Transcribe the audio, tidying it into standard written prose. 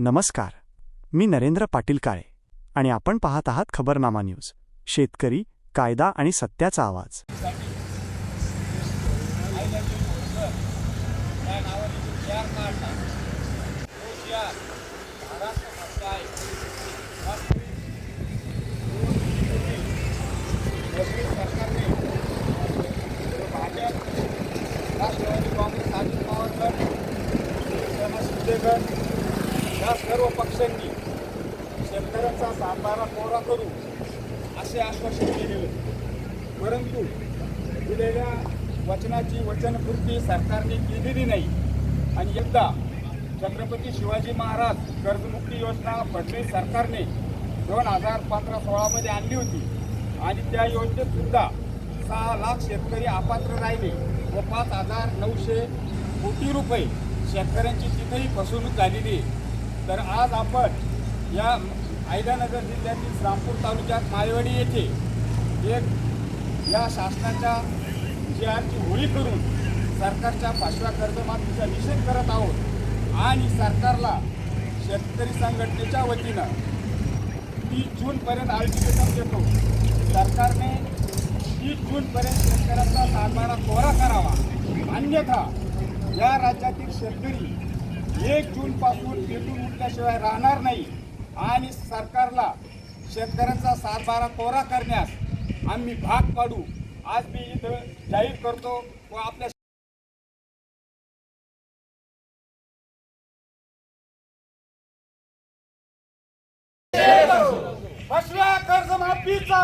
नमस्कार, मी नरेंद्र पाटील काळे आणि आपण पाहत आहात खबरनामा न्यूज. शेतकरी, कायदा आणि सत्याचा आवाज. या सर्व पक्षांनी शेतकऱ्यांचा सातबारा कोरा करू असे आश्वासन केले, परंतु दिलेल्या वचनाची वचनपूर्ती सरकारने केलेली नाही. आणि एकदा छत्रपती शिवाजी महाराज कर्जमुक्ती योजना फडणवीस सरकारने 2015-16 मध्ये आणली होती आणि त्या योजनेत सुद्धा 6 लाख शेतकरी अपात्र राहिले व 5,900 कोटी रुपये शेतकऱ्यांची तिथेही फसवणूक झालेली आहे. तर आज आपण या अहिल्यानगर जिल्ह्यातील श्रामपूर तालुक्यात माळेवाडी येथे या शासनाच्या जी होळी करून सरकारच्या 5व्या कर्जमाफीचा निषेध करत आहोत. आणि सरकारला शेतकरी संघटनेच्या वतीनं 30 जूनपर्यंत अल्टिमेटम देतो. सरकारने 30 जूनपर्यंत शेतकऱ्यांचा सातबारा कोरा करावा, अन्यथा या राज्यातील शेतकरी 1 जूनपासून पेटून उठल्याशिवाय राहणार नाही. आणि सरकारला शेतकऱ्यांचा सातबारा कोरा करण्यास आम्ही भाग पाडू. आज मी इथं जाहीर करतो व आपल्या 5व्या कर्जमाफीचा